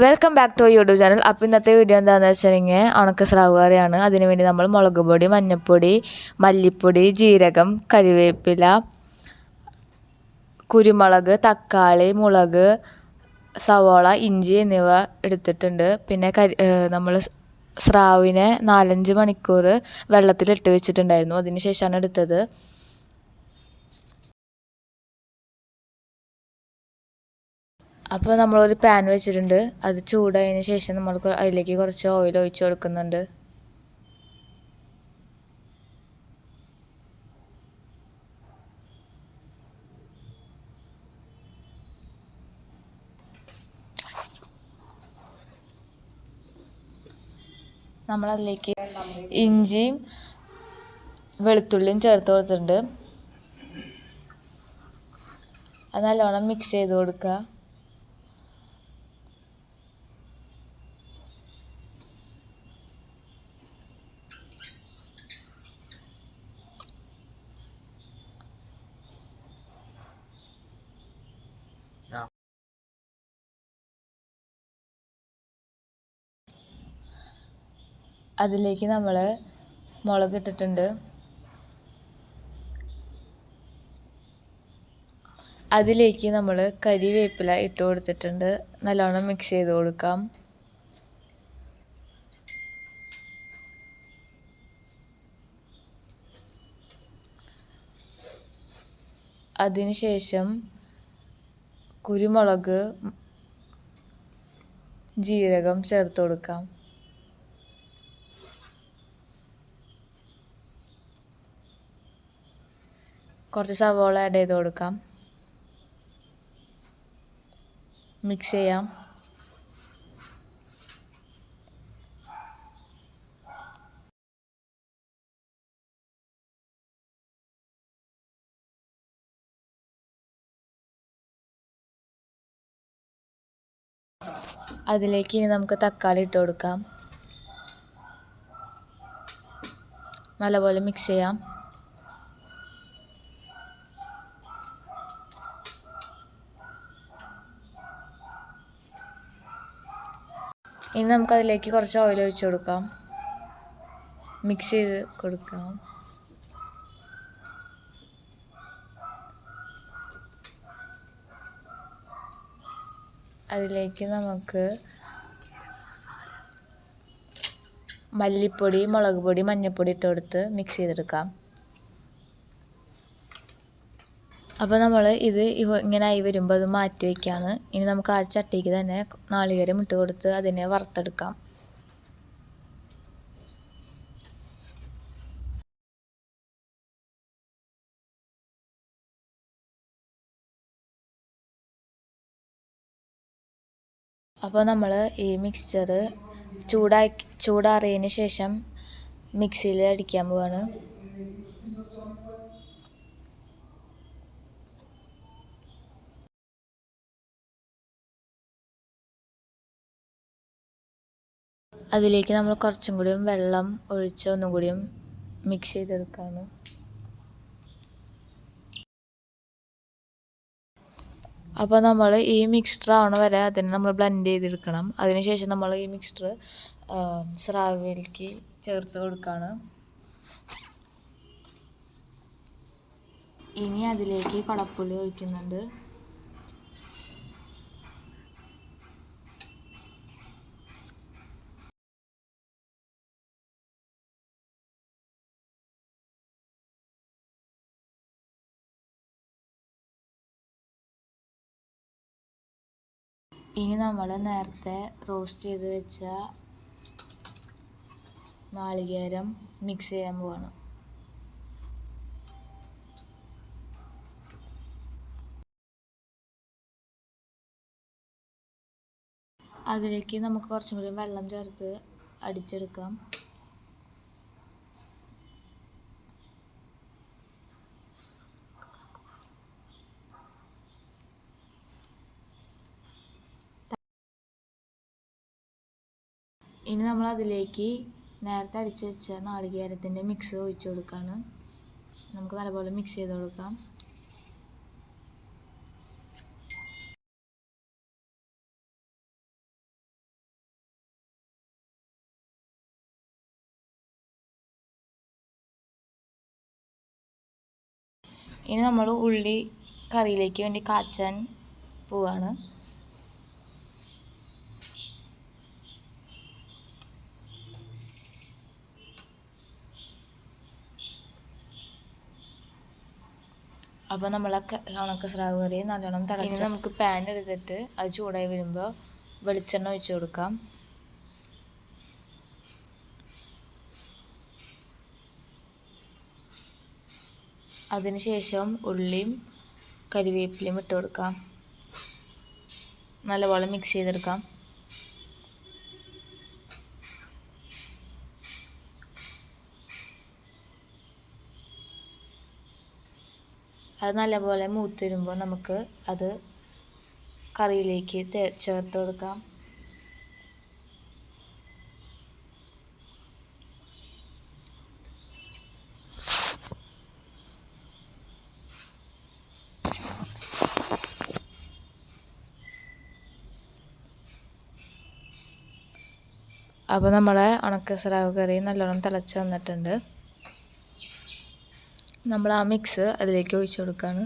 Welcome back to YouTube channel. അപ്പോൾ ഇന്നത്തെ video എന്താണെന്ന് വെച്ചിട്ടുണ്ടെങ്കിൽ ഉണക്ക സ്രാവ് കറിയാണ്. അതിനുവേണ്ടി നമ്മൾ മുളക് പൊടി, മഞ്ഞൾപ്പൊടി, മല്ലിപ്പൊടി, ജീരകം, കരിവേപ്പില, കുരുമുളക്, തക്കാളി, മുളക്, സവോള, ഇഞ്ചി എന്നിവ എടുത്തിട്ടുണ്ട്. പിന്നെ നമ്മൾ സ്രാവിനെ 4-5 മണിക്കൂർ വെള്ളത്തിലിട്ട് വെച്ചിട്ടുണ്ടായിരുന്നു. അതിന് ശേഷമാണ് എടുത്തത്. അപ്പോൾ നമ്മളൊരു പാൻ വെച്ചിട്ടുണ്ട്. അത് ചൂടായതിന് ശേഷം നമ്മൾ അതിലേക്ക് കുറച്ച് ഓയിൽ ഒഴിച്ച് കൊടുക്കുന്നുണ്ട്. നമ്മളതിലേക്ക് ഇഞ്ചിയും വെളുത്തുള്ളിയും ചേർത്ത് കൊടുത്തിട്ടുണ്ട്. അത് നല്ലോണം മിക്സ് ചെയ്ത് കൊടുക്കുക. അതിലേക്ക് നമ്മൾ മുളക് ഇട്ടിട്ടുണ്ട്. അതിലേക്ക് നമ്മൾ കരിവേപ്പില ഇട്ട് കൊടുത്തിട്ടുണ്ട്. നല്ലോണം മിക്സ് ചെയ്ത് കൊടുക്കാം. അതിനുശേഷം കുരുമുളക്, ജീരകം ചേർത്ത് കൊടുക്കാം. കുറച്ച് സവോള ആഡ് ചെയ്ത് കൊടുക്കാം. മിക്സ് ചെയ്യാം. അതിലേക്ക് ഇനി നമുക്ക് തക്കാളി ഇട്ട് കൊടുക്കാം. നല്ലപോലെ മിക്സ് ചെയ്യാം. ഇനി നമുക്കതിലേക്ക് കുറച്ച് ഓയിൽ ഒഴിച്ച് കൊടുക്കാം. മിക്സ് ചെയ്ത് കൊടുക്കാം. അതിലേക്ക് നമുക്ക് മല്ലിപ്പൊടി, മുളക് പൊടി, മഞ്ഞൾപ്പൊടി ഇട്ട് കൊടുത്ത് മിക്സ് ചെയ്തെടുക്കാം. അപ്പോൾ നമ്മൾ ഇങ്ങനെ ആയി വരുമ്പോൾ അത് മാറ്റി വയ്ക്കുകയാണ്. ഇനി നമുക്ക് ആ ചട്ടിക്ക് തന്നെ നാളികേരം ഇട്ട് കൊടുത്ത് അതിനെ വറുത്തെടുക്കാം. അപ്പോൾ നമ്മൾ ഈ മിക്സ്ചർ ചൂടാറിയതിന് ശേഷം മിക്സിയിൽ അടിക്കാൻ പോവാണ്. അതിലേക്ക് നമ്മൾ കുറച്ചും കൂടിയും വെള്ളം ഒഴിച്ച് ഒന്നും കൂടിയും മിക്സ് ചെയ്തെടുക്കുകയാണ്. അപ്പോൾ നമ്മൾ ഈ മിക്സ്ചർ ആവണ വരെ അതിനെ നമ്മൾ ബ്ലെൻഡ് ചെയ്തെടുക്കണം. അതിനുശേഷം നമ്മൾ ഈ മിക്സ്ചർ സ്രാവിലേക്ക് ചേർത്ത് കൊടുക്കുകയാണ്. ഇനി അതിലേക്ക് കുടംപുളി ഒഴിക്കുന്നുണ്ട്. ഇനി നമ്മൾ നേരത്തെ റോസ്റ്റ് ചെയ്ത് വെച്ച നാളികേരം മിക്സ് ചെയ്യാൻ പോവാണ്. അതിലേക്ക് നമുക്ക് കുറച്ചും കൂടി വെള്ളം ചേർത്ത് അടിച്ചെടുക്കാം. ഇനി നമ്മൾ അതിലേക്ക് നേരത്തെ അടിച്ച് വെച്ച നാളികേരത്തിൻ്റെ മിക്സ് ഒഴിച്ച് കൊടുക്കുകയാണ്. നമുക്ക് നല്ലപോലെ മിക്സ് ചെയ്ത് കൊടുക്കാം. ഇനി നമ്മൾ ഉള്ളി കറിയിലേക്ക് വേണ്ടി കാച്ചാൻ പോവാണ്. അപ്പോൾ നമ്മൾ ഉണക്ക സ്രാവ് കറി നല്ലോണം തിളച്ച് നമുക്ക് പാൻ എടുത്തിട്ട് അത് ചൂടായി വരുമ്പോൾ വെളിച്ചെണ്ണ ഒഴിച്ച് കൊടുക്കാം. അതിനുശേഷം ഉള്ളിയും കരിവേപ്പിലയും ഇട്ട് കൊടുക്കാം. നല്ലപോലെ മിക്സ് ചെയ്തെടുക്കാം. അത് നല്ലപോലെ മൂത്ത് വരുമ്പോൾ നമുക്ക് അത് കറിയിലേക്ക് ചേർത്ത് കൊടുക്കാം. അപ്പോൾ നമ്മളെ ഉണക്ക സ്രാവ് കറി നല്ലോണം തിളച്ച് വന്നിട്ടുണ്ട്. നമ്മൾ ആ മിക്സ് അതിലേക്ക് ഒഴിച്ച് കൊടുക്കുകയാണ്.